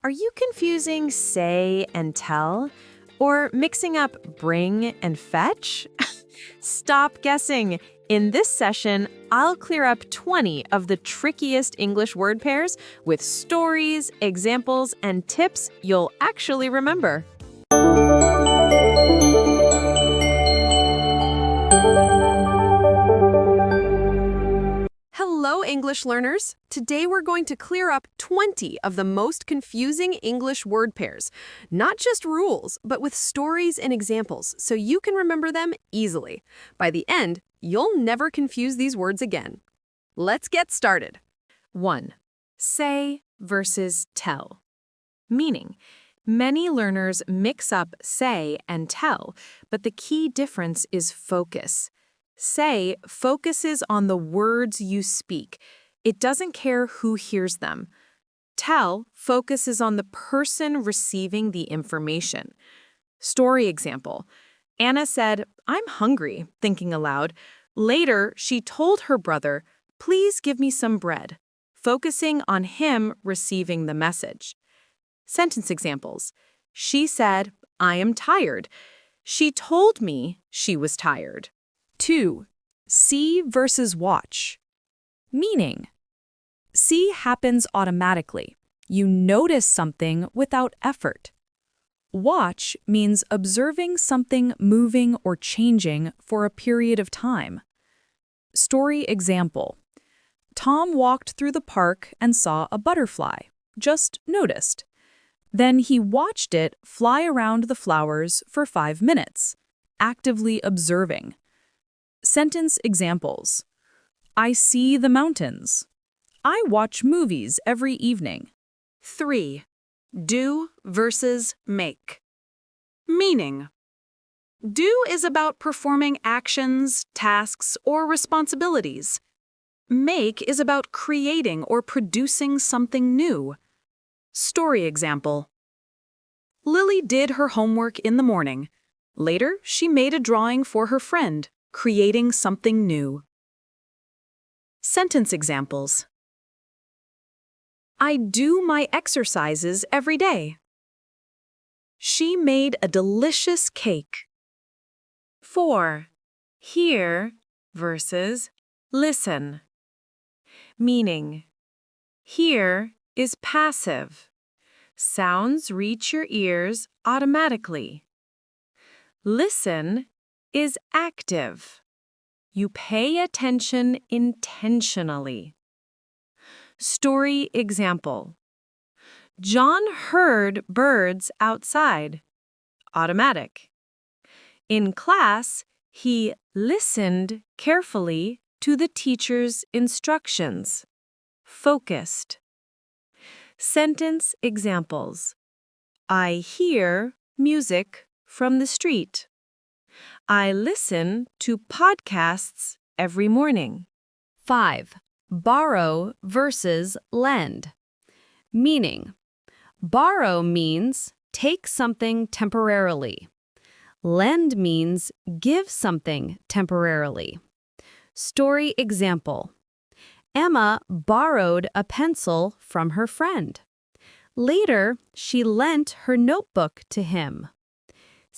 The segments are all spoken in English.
Are you confusing say and tell? Or mixing up bring and fetch? Stop guessing. In this session, I'll clear up 20 of the trickiest English word pairs with stories, examples, and tips you'll actually remember. Hello, English learners! Today we're going to clear up 20 of the most confusing English word pairs. Not just rules, but with stories and examples, so you can remember them easily. By the end, you'll never confuse these words again. Let's get started. 1. Say versus tell. Meaning, many learners mix up say and tell, but the key difference is focus. Say focuses on the words you speak. It doesn't care who hears them. Tell focuses on the person receiving the information. Story example. Anna said, "I'm hungry," thinking aloud. Later, she told her brother, "Please give me some bread," focusing on him receiving the message. Sentence examples. She said, "I am tired." She told me she was tired. 2. See versus watch. Meaning, see happens automatically. You notice something without effort. Watch means observing something moving or changing for a period of time. Story example. Tom walked through the park and saw a butterfly. Just noticed. Then he watched it fly around the flowers for 5 minutes, actively observing. Sentence examples. I see the mountains. I watch movies every evening. 3. Do versus make. Meaning, do is about performing actions, tasks, or responsibilities. Make is about creating or producing something new. Story example. Lily did her homework in the morning. Later, she made a drawing for her friend, creating something new. Sentence examples. I do my exercises every day. She made a delicious cake. 4. Hear versus listen. Meaning, hear is passive. Sounds reach your ears automatically. Listen is active. You pay attention intentionally. Story example. John heard birds outside. Automatic. In class, he listened carefully to the teacher's instructions. Focused. Sentence examples. I hear music from the street. I listen to podcasts every morning. 5. Borrow versus lend. Meaning, borrow means take something temporarily. Lend means give something temporarily. Story example. Emma borrowed a pencil from her friend. Later, she lent her notebook to him.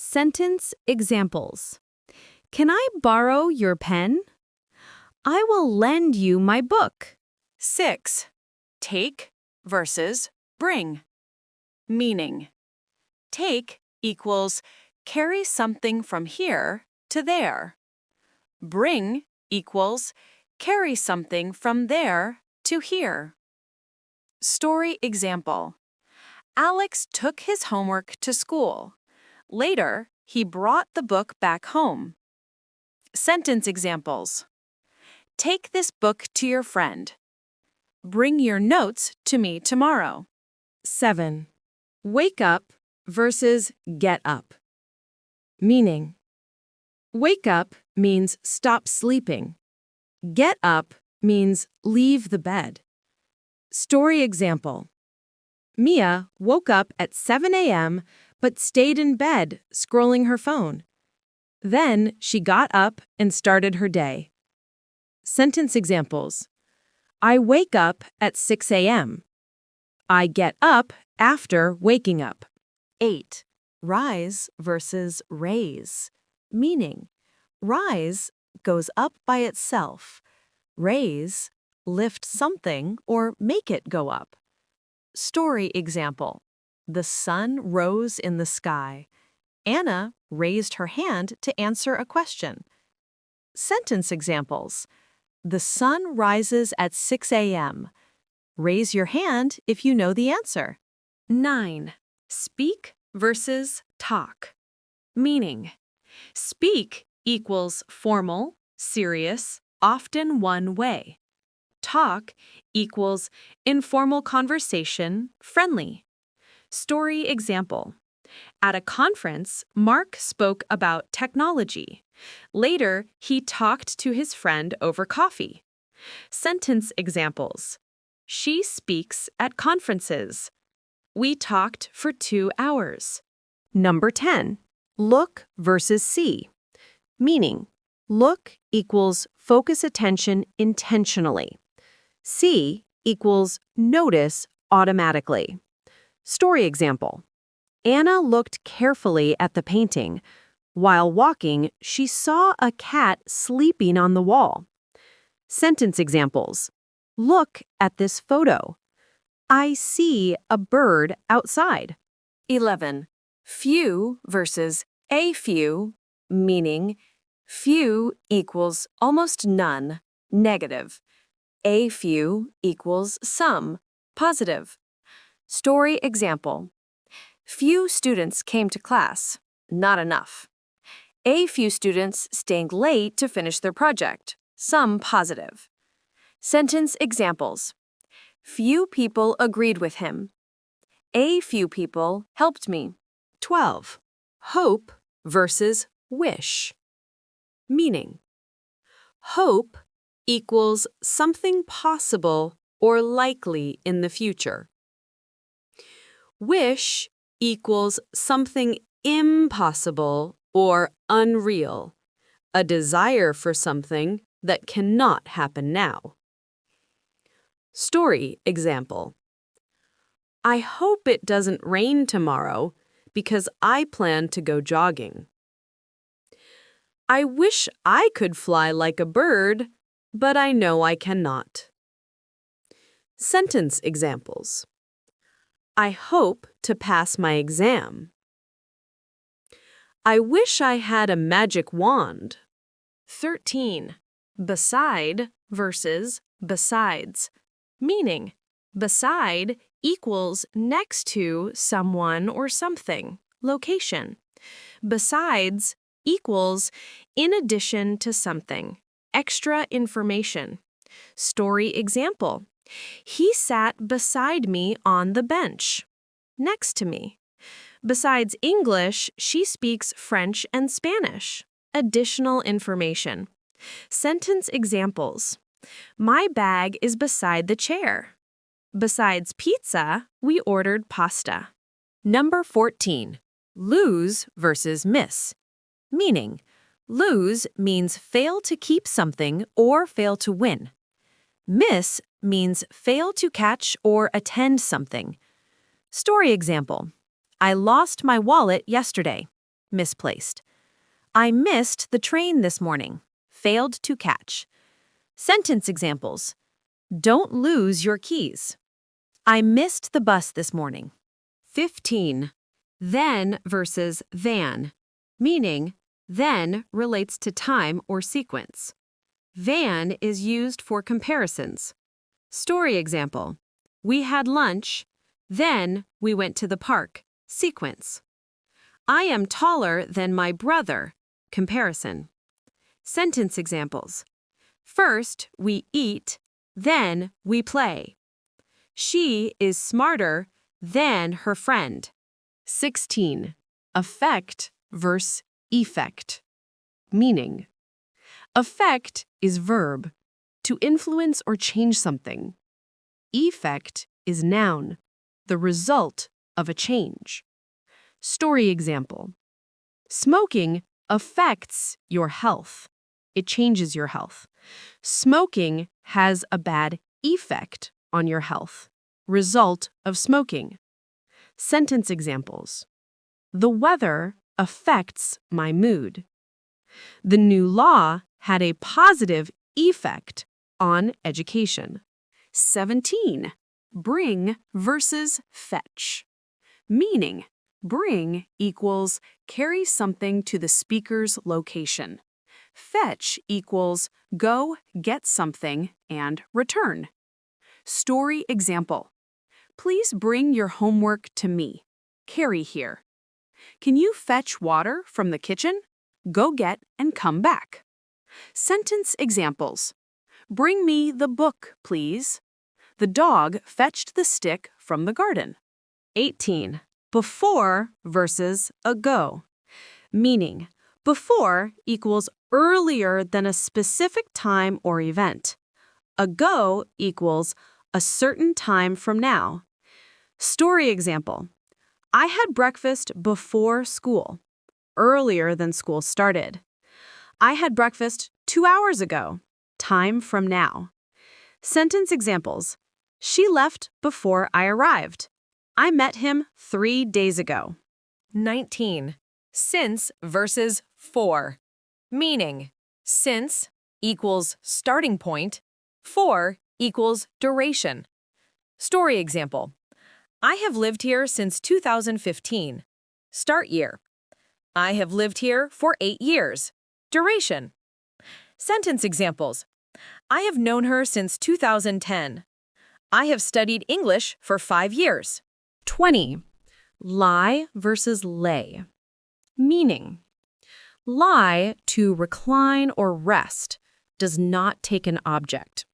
Sentence examples. Can I borrow your pen? I will lend you my book. 6. Take versus bring. Meaning, take equals carry something from here to there. Bring equals carry something from there to here. Story example. Alex took his homework to school. Later, he brought the book back home. Sentence examples. Take this book to your friend. Bring your notes to me tomorrow. 7. Wake up versus get up. Meaning, wake up means stop sleeping. Get up means leave the bed. Story example. Mia woke up at 7 a.m. but stayed in bed scrolling her phone. Then she got up and started her day. Sentence examples. I wake up at 6 a.m. I get up after waking up. 8. Rise versus raise. Meaning, rise goes up by itself. Raise, lift something or make it go up. Story example. The sun rose in the sky. Anna raised her hand to answer a question. Sentence examples. The sun rises at 6 a.m. Raise your hand if you know the answer. 9. Speak versus talk. Meaning, speak equals formal, serious, often one way. Talk equals informal conversation, friendly. Story example. At a conference, Mark spoke about technology. Later, he talked to his friend over coffee. Sentence examples. She speaks at conferences. We talked for 2 hours. Number 10. Look versus see. Meaning, look equals focus attention intentionally. See equals notice automatically. Story example. Anna looked carefully at the painting. While walking, she saw a cat sleeping on the wall. Sentence examples. Look at this photo. I see a bird outside. 11. Few versus a few, meaning few equals almost none, negative. A few equals some, positive. Story example. Few students came to class, not enough. A few students stayed late to finish their project, some positive. Sentence examples. Few people agreed with him. A few people helped me. 12. Hope versus wish. Meaning, hope equals something possible or likely in the future. Wish equals something impossible or unreal, a desire for something that cannot happen now. Story example. I hope it doesn't rain tomorrow because I plan to go jogging. I wish I could fly like a bird, but I know I cannot. Sentence examples. I hope to pass my exam. I wish I had a magic wand. 13. Beside versus besides. Meaning, beside equals next to someone or something, location. Besides equals in addition to something, extra information. Story example. He sat beside me on the bench, next to me. Besides English, she speaks French and Spanish. Additional information. Sentence examples. My bag is beside the chair. Besides pizza, we ordered pasta. Number 14. Lose versus miss. Meaning, lose means fail to keep something or fail to win. Miss means fail to catch or attend something. Story example. I lost my wallet yesterday. Misplaced. I missed the train this morning. Failed to catch. Sentence examples. Don't lose your keys. I missed the bus this morning. 15. Then versus than. Meaning, then relates to time or sequence. Than is used for comparisons. Story example. We had lunch, then we went to the park. Sequence. I am taller than my brother. Comparison. Sentence examples. First, we eat, then we play. She is smarter than her friend. 16. Affect versus effect. Meaning, affect is verb, to influence or change something. Effect is noun, the result of a change. Story example. Smoking affects your health. It changes your health. Smoking has a bad effect on your health. result of smoking. Sentence examples. The weather affects my mood. The new law had a positive effect on education. 17. Bring versus fetch. Meaning, bring equals carry something to the speaker's location. Fetch equals go get something and return. Story example. Please bring your homework to me. Carry here. Can you fetch water from the kitchen? Go get and come back. Sentence examples. Bring me the book, please. The dog fetched the stick from the garden. 18. Before versus ago. Meaning, before equals earlier than a specific time or event. Ago equals a certain time from now. Story example. I had breakfast before school, earlier than school started. I had breakfast 2 hours ago, time from now. Sentence examples. She left before I arrived. I met him 3 days ago. 19. Since versus for. Meaning, since equals starting point, for equals duration. Story example. I have lived here since 2015. Start year. I have lived here for 8 years. Duration. Sentence examples. I have known her since 2010. I have studied English for 5 years. 20. Lie versus lay. Meaning, lie to recline or rest does not take an object.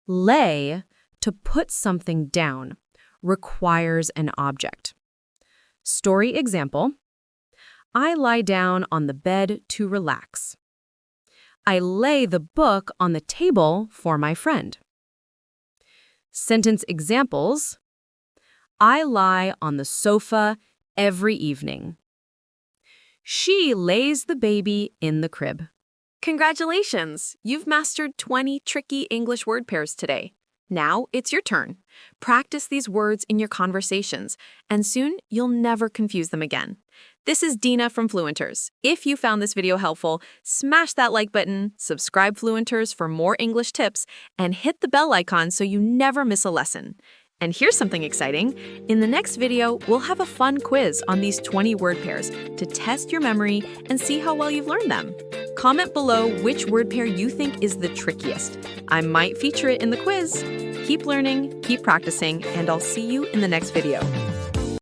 Lay to put something down requires an object. Story example. I lie down on the bed to relax. I lay the book on the table for my friend. Sentence examples. I lie on the sofa every evening. She lays the baby in the crib. Congratulations! You've mastered 20 tricky English word pairs today. Now it's your turn. Practice these words in your conversations, and soon you'll never confuse them again. This is Dina from Fluentors. If you found this video helpful, smash that like button, subscribe Fluentors for more English tips, and hit the bell icon so you never miss a lesson. And here's something exciting. In the next video, we'll have a fun quiz on these 20 word pairs to test your memory and see how well you've learned them. Comment below which word pair you think is the trickiest. I might feature it in the quiz. Keep learning, keep practicing, and I'll see you in the next video.